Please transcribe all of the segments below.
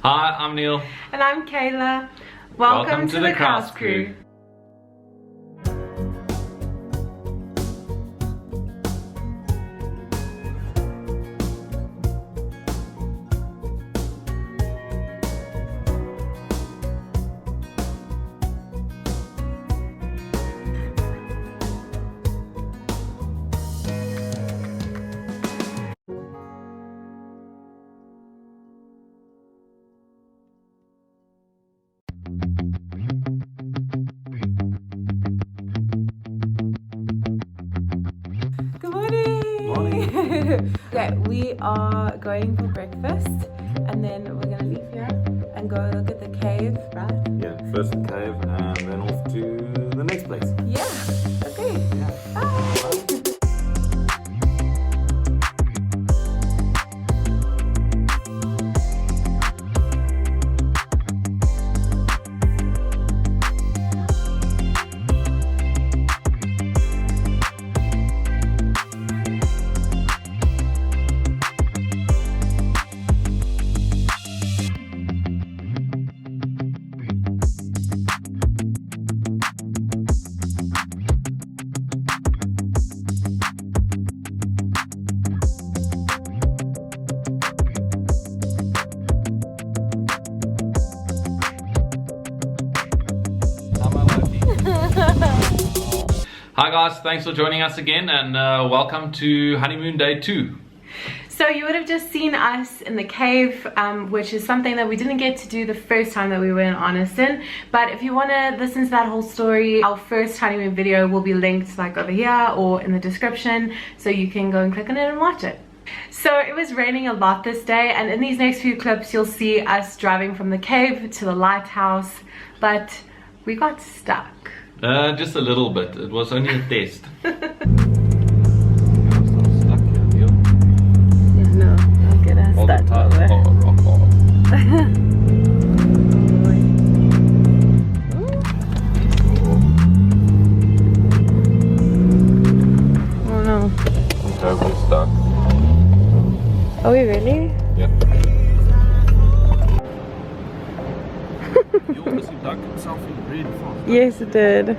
Hi, I'm Neil. And I'm Kayla. Welcome to the CRAUSE Crew. Okay, we are going for breakfast and then we're gonna leave here and go look at the cave, right? Yeah, first the cave and then off to the next place. Yeah, okay. Yeah. Bye. Hi guys, thanks for joining us again and welcome to Honeymoon Day 2. So you would have just seen us in the cave, which is something that we didn't get to do the first time that we were in Arniston. But if you want to listen to that whole story, our first honeymoon video will be linked like over here or in the description, so you can go and click on it and watch it. So it was raining a lot this day, and in these next few clips you'll see us driving from the cave to the lighthouse, but we got stuck. Just a little bit. It was only a test. Yeah, no, don't get us All the stuck. tires are rock hard. Oh no. I'm totally stuck. Are we really? Yeah. You obviously dug itself in really fast. Yes, it did.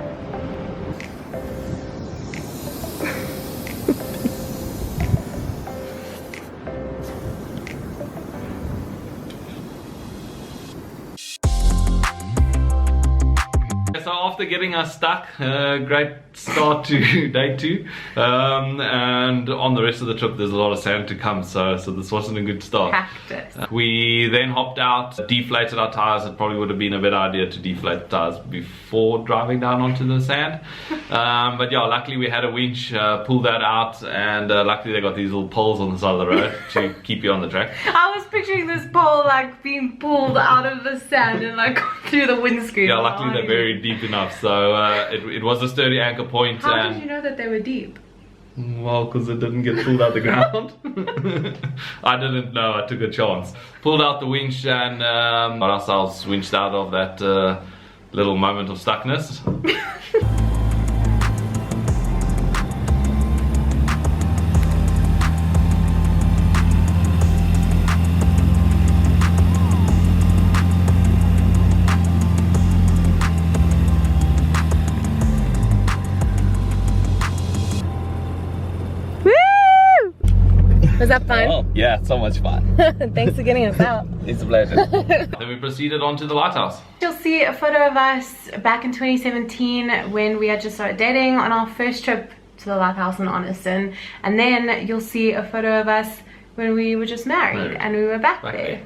So after getting us stuck, great start to day 2, and on the rest of the trip there's a lot of sand to come, so this wasn't a good start. Cactus. We then hopped out, deflated our tires. It probably would have been a better idea to deflate the tires before driving down onto the sand, but yeah, luckily we had a winch, pulled that out, and luckily they got these little poles on the side of the road to keep you on the track. I was picturing this pole like being pulled out of the sand and like through the windscreen. Yeah, luckily they're very deep enough, so it was a sturdy anchor point. How and did you know that they were deep? well, because it didn't get pulled out the ground. I didn't know, I took a chance. Pulled out the winch and got ourselves winched out of that little moment of stuckness. Was that fun? Oh, yeah, so much fun. Thanks for getting us out. It's a pleasure. Then we proceeded on to the lighthouse. You'll see a photo of us back in 2017 when we had just started dating on our first trip to the lighthouse in Arniston, and then you'll see a photo of us when we were just married and we were back there.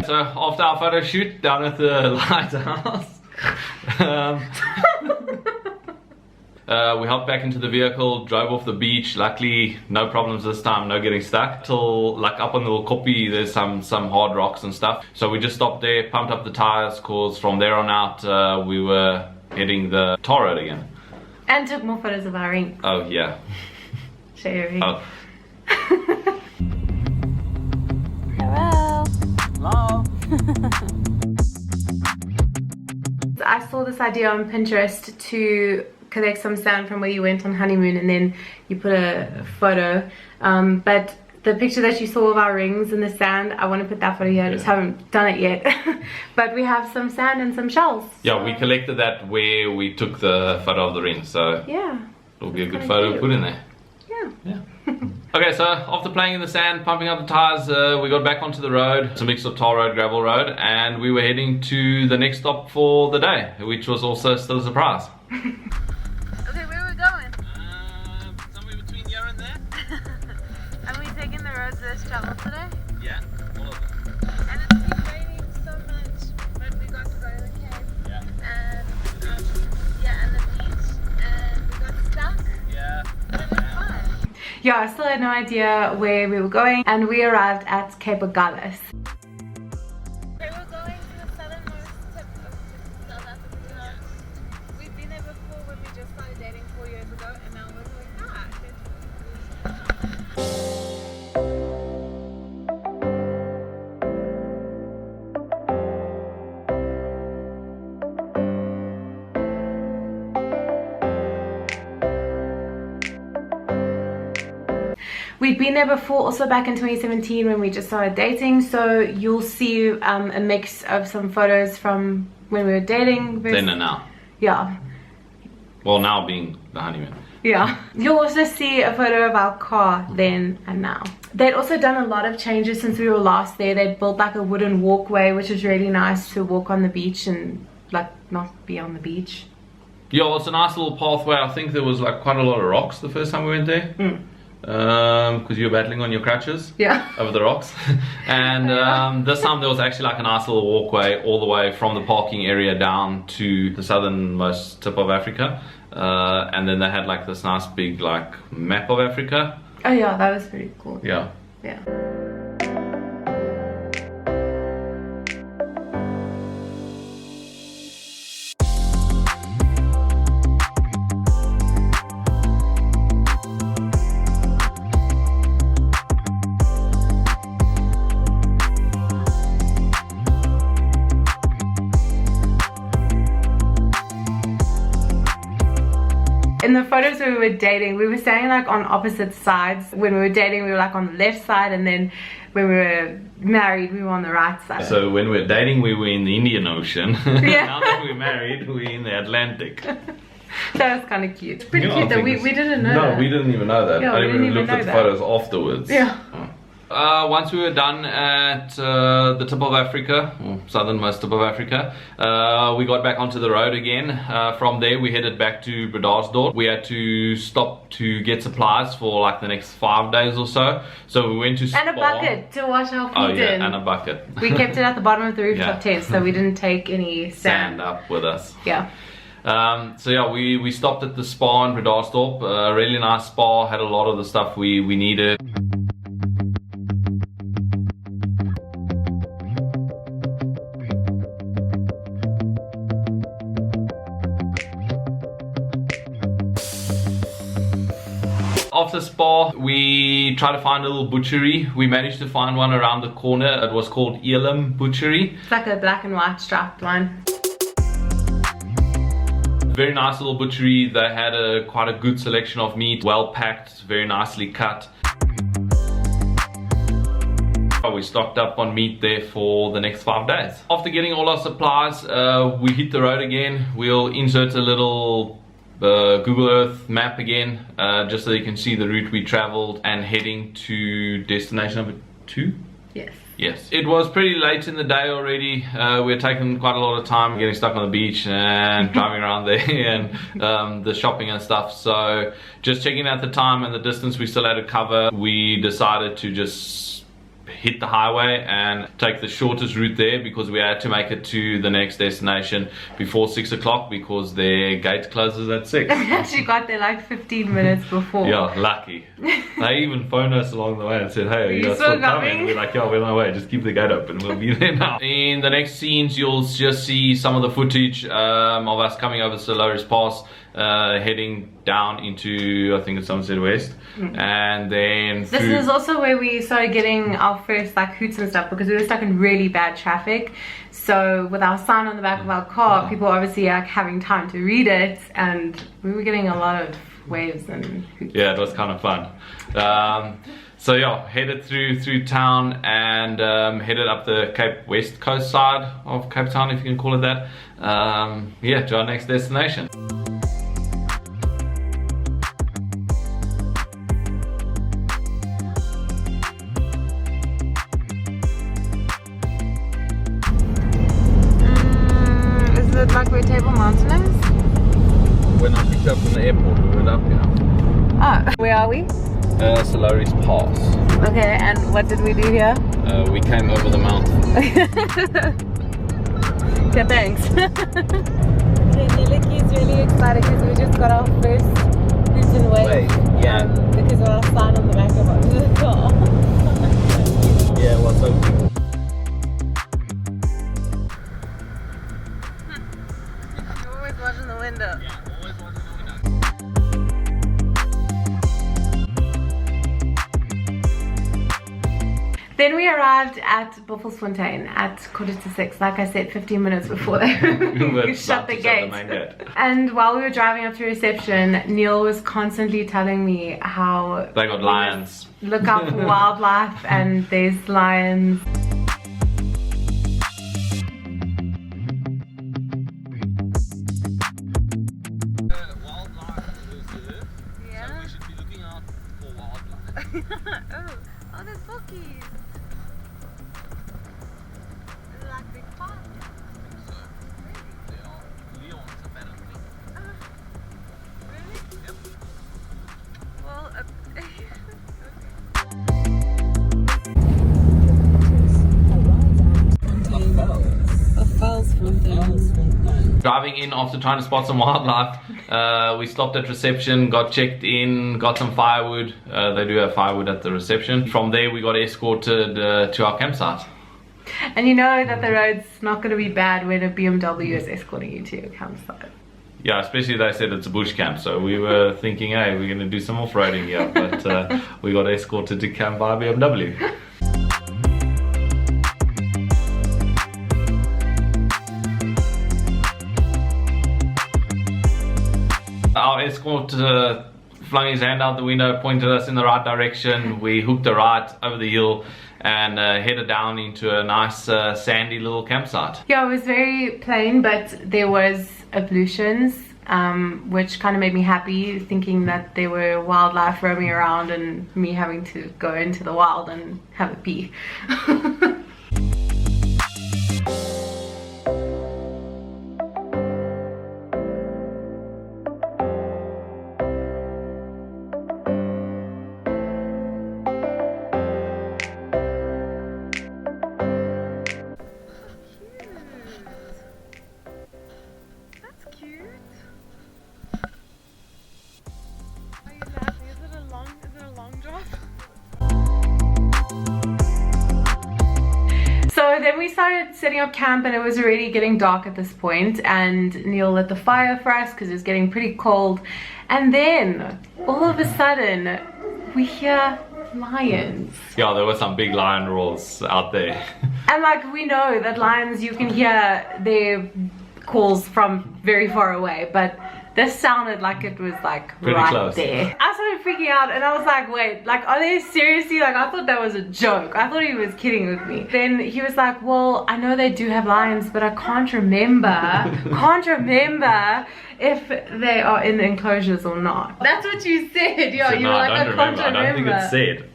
So after our photo shoot down at the lighthouse, we hopped back into the vehicle, drove off the beach. Luckily, no problems this time, no getting stuck. Till like up on the Kopi, there's some hard rocks and stuff. So we just stopped there, pumped up the tires, cause from there on out we were hitting the tar road again. And took more photos of our ring. Oh yeah. Sherry. Oh. Hello. Hello. I saw this idea on Pinterest to collect some sand from where you went on honeymoon, and then you put a photo. But the picture that you saw of our rings in the sand, I want to put that photo here. I just haven't done it yet. But we have some sand and some shells. Yeah, we collected that where we took the photo of the ring, so yeah, it'll be a good photo to put in there. Yeah. Okay, so after playing in the sand, pumping up the tires, we got back onto the road. It's a mix of tar road, gravel road, and we were heading to the next stop for the day, which was also still a surprise. Okay, where are we going? Somewhere between here and there. Are we taking the roads less traveled today? Yeah, all of them. And it's been raining so much, but we got to go to the cave. Yeah. And and the beach, and we got stuck. Yeah. But it was fun. Yeah, I still had no idea where we were going, and we arrived at Cape Agulhas. We were going to the southernmost tip of South Africa. We've been there before when we just started dating 4 years ago, and now we're going back. We'd been there before, also back in 2017 when we just started dating, so you'll see a mix of some photos from when we were dating. Then and now. Yeah. Well, now being the honeymoon. Yeah. You'll also see a photo of our car then and now. They'd also done a lot of changes since we were last there. They'd built like a wooden walkway, which is really nice to walk on the beach and like not be on the beach. Yeah, well, it's a nice little pathway. I think there was like quite a lot of rocks the first time we went there. Because you were battling on your crutches over the rocks. And this time there was actually like a nice little walkway all the way from the parking area down to the southernmost tip of Africa. And then they had like this nice big like map of Africa. Oh yeah, that was pretty cool. Yeah. Yeah. In the photos when we were dating, we were standing like on opposite sides. When we were dating, we were like on the left side, and then when we were married, we were on the right side. So when we were dating, we were in the Indian Ocean. Yeah. Now that we're married, we're in the Atlantic. That was kind of cute. It's pretty cute that we didn't know that. No, we didn't even know that. Yeah, I we didn't even looked know at the that. photos afterwards. Yeah. Once we were done at the tip of Africa, or southernmost tip of Africa, we got back onto the road again. From there we headed back to Bredasdorp. We had to stop to get supplies for like the next 5 days or so. So we went to Spa. And a bucket to wash our feet in. And a bucket. We kept it at the bottom of the rooftop Yeah. tent, so we didn't take any Sand up with us. Yeah. So yeah, we stopped at the spa in Bredasdorp. A really nice spa, had a lot of the stuff we needed. After Spa, we tried to find a little butchery. We managed to find one around the corner. It was called Elam Butchery. It's like a black and white striped one. Very nice little butchery. They had quite a good selection of meat, well packed, very nicely cut. We stocked up on meat there for the next 5 days. After getting all our supplies, we hit the road again. We'll insert a little Google Earth map again, just so you can see the route we traveled and heading to destination number 2. Yes. Yes. It was pretty late in the day already. We had taken quite a lot of time getting stuck on the beach and driving around there and the shopping and stuff. So just checking out the time and the distance we still had to cover, we decided to just hit the highway and take the shortest route there, because we had to make it to the next destination before 6 o'clock because their gate closes at 6. We actually got there like 15 minutes before. Yeah, lucky. They even phoned us along the way and said, hey, are you guys still coming? We're like, yeah, we're on our way, just keep the gate open, we'll be there now. In the next scenes, you'll just see some of the footage of us coming over Solaris Pass. heading down into, I think it's Somerset West, and then this is also where we started getting our first like hoots and stuff, because we were stuck in really bad traffic. So with our sign on the back of our car, people obviously like having time to read it, and we were getting a lot of waves and hoots. Yeah, it was kind of fun. So yeah, headed through town and headed up the Cape West Coast side of Cape Town, if you can call it that. Yeah, to our next destination. Is it like where Table Mountain is? When I picked up from the airport, we went up here. Oh, where are we? Solaris Pass. Okay, and what did we do here? We came over the mountain. Okay, thanks. Okay, Niliki's really excited because we just got our first hoot and wave. Yeah. Because of our sign on the back of our car. Yeah, it was so cool. You're always watching the window. Yeah, always watching the window. Then we arrived at Buffelsfontein at 5:45. Like I said, 15 minutes before they shut the gate. And while we were driving up to reception, Neil was constantly telling me how they got lions. Look out for wildlife, and there's lions. Wildlife is Yeah. so we should be looking out for wildlife. Oh, there's bookies. Is it like big park? Really? Yep. Well, Driving in after trying to spot some wildlife, we stopped at reception, got checked in, got some firewood. They do have firewood at the reception. From there we got escorted to our campsite. And you know that the road's not going to be bad when a BMW is escorting you to your campsite. Yeah, especially they said it's a bush camp, so we were thinking, hey, we're going to do some off-roading here, but we got escorted to camp by a BMW. Our escort flung his hand out the window, pointed us in the right direction. We hooked a right over the hill and headed down into a nice sandy little campsite. Yeah, it was very plain, but there was ablutions, which kind of made me happy, thinking that there were wildlife roaming around and me having to go into the wild and have a pee. So then we started setting up camp, and it was already getting dark at this point, and Neil lit the fire for us because it was getting pretty cold. And then all of a sudden we hear lions. Yeah, there were some big lion roars out there. And like, we know that lions, you can hear their calls from very far away, but this sounded like it was like pretty right close. there. I started freaking out and I was like, wait, like, are they seriously? Like, I thought that was a joke. I thought he was kidding with me. Then he was like, well, I know they do have lions, but I can't remember if they are in the enclosures or not. That's what you said. Yo, you were like, I can't remember. I don't think it said.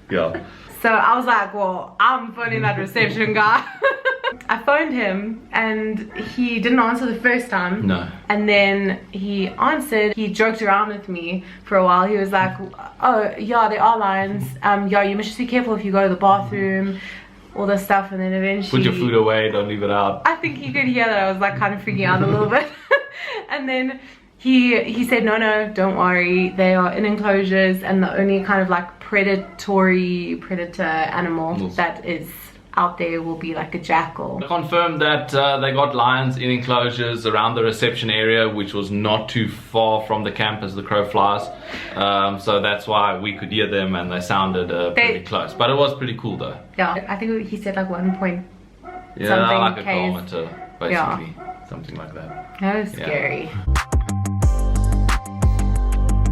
Yeah. So I was like, well, I'm phoning that reception guy. I phoned him and he didn't answer the first time. No. And then he answered. He joked around with me for a while. He was like, oh yeah, there are lions. Yeah, you must just be careful if you go to the bathroom, all this stuff. And then eventually, put your food away, don't leave it out. I think he could hear that I was like kind of freaking out a little bit. And then he said, no, don't worry, they are in enclosures, and the only kind of like predator animal that is out there will be like a jackal. I confirmed that they got lions in enclosures around the reception area, which was not too far from the camp as the crow flies. So that's why we could hear them and they sounded pretty close. But it was pretty cool though. Yeah, I think he said like 1 point yeah, something like a Ks. kilometer, basically. Yeah. Something like that. That was scary. Yeah.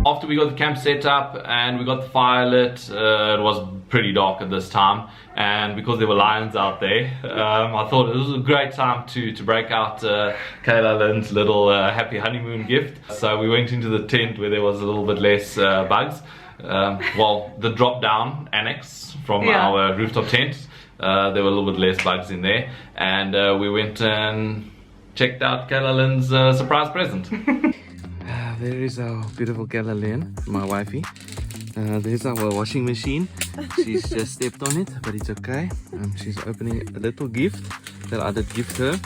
After we got the camp set up and we got the fire lit, it was pretty dark at this time, and because there were lions out there, I thought it was a great time to break out Kayla Lynn's little happy honeymoon gift. So we went into the tent where there was a little bit less bugs. Well, the drop down annex from our rooftop tent, there were a little bit less bugs in there, and we went and checked out Kayla Lynn's surprise present. There is our beautiful Kayla Lynn, my wifey. There's our washing machine. She's just stepped on it, but it's okay. She's opening a little gift that I did gift her.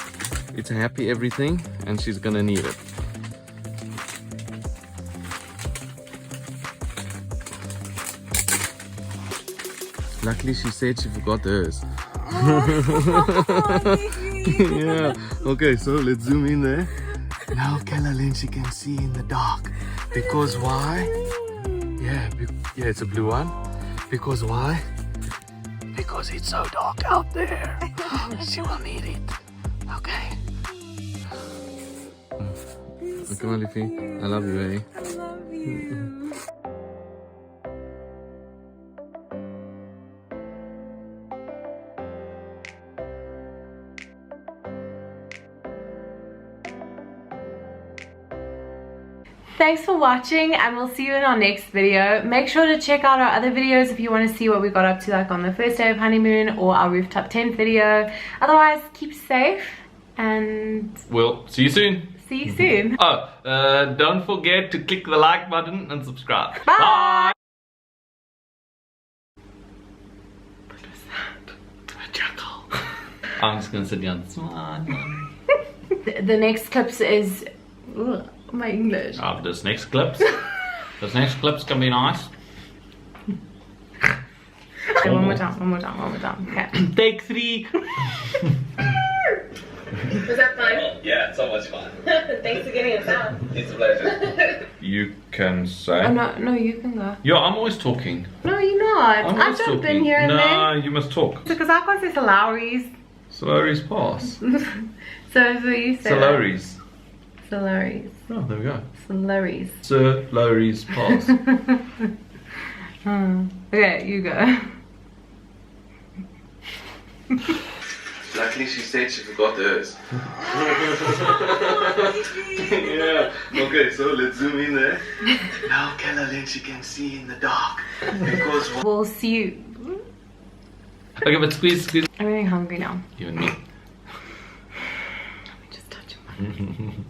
It's a happy everything, and she's gonna need it. Luckily, she said she forgot hers. Yeah. Okay, so let's zoom in there. Now Kayla Lynn, she can see in the dark. Because why? Yeah, it's a blue one. Because why? Because it's so dark out there. She will need it. Okay. Come on, Liffy. I love you, eh? I love you. Thanks for watching, and we'll see you in our next video. Make sure to check out our other videos if you want to see what we got up to, like on the first day of honeymoon, or our rooftop tent video. Otherwise, keep safe, and we'll see you soon. See you soon. Oh, don't forget to click the like button and subscribe. Bye. Bye. What was that? A jackal. I'm just gonna sit down. The next clips is my English. After this next clips. This next clip's gonna be nice. Okay, one more time. Okay. Take 3. Was that fun? Yeah, so much fun. Thanks for getting us out. It's a pleasure. You can say. Oh, no, you can go. Yeah, I'm always talking. No, you're not. I jumped in here and no, then. No, you must talk. Because I can't say Solaris. Solaris Pass. So you say Solaris. Solaris. Oh, there we go. Solaris. Solaris Pass. Okay, you go. Luckily, she said she forgot hers. Yeah. Okay, so let's zoom in there. Now, Kayla Lynn, she can see in the dark. Because we'll see you. Okay, but squeeze. I'm getting hungry now. You and me. Let me just touch him.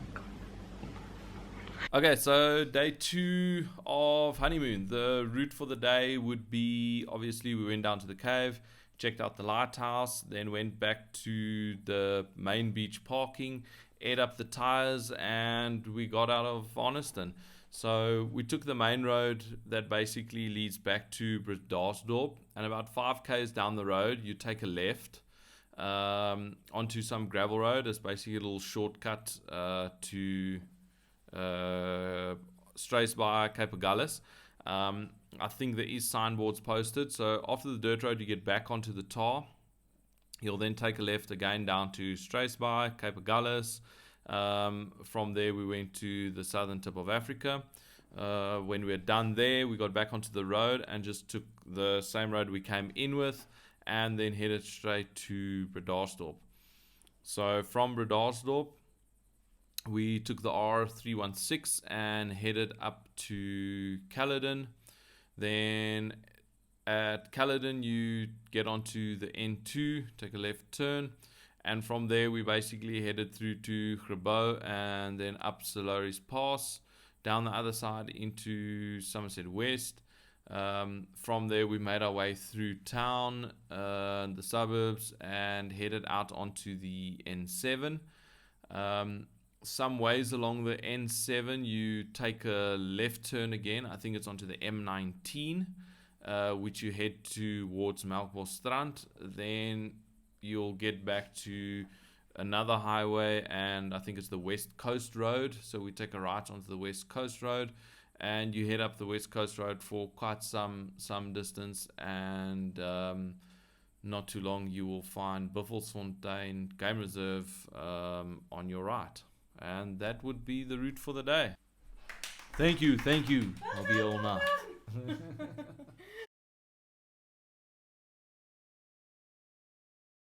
Okay, so day 2 of honeymoon. The route for the day would be, obviously we went down to the cave, checked out the lighthouse, then went back to the main beach parking, aired up the tires, and we got out of Honeymoon. So we took the main road that basically leads back to Bredasdorp, and about 5 k's down the road you take a left onto some gravel road. It's basically a little shortcut to Strathspey, Cape Agulhas. I think there is signboards posted. So after the dirt road you get back onto the tar. You'll then take a left again down to Strathspey, Cape Agulhas. From there we went to the southern tip of Africa. When we were done there, we got back onto the road and just took the same road we came in with, and then headed straight to Bredasdorp. So from Bredasdorp we took the R316 and headed up to Caledon. Then at Caledon you get onto the N2, take a left turn, and from there we basically headed through to Grabo and then up Solaris Pass, down the other side into Somerset West. From there we made our way through town, the suburbs, and headed out onto the N7. Some ways along the N7 you take a left turn again. I think it's onto the M19, which you head towards Melkbosstrand. Then you'll get back to another highway, and I think it's the West Coast Road. So we take a right onto the West Coast Road, and you head up the West Coast Road for quite some distance, and not too long you will find Buffelsfontein Game Reserve on your right. And that would be the route for the day. Thank you. I'll be all night.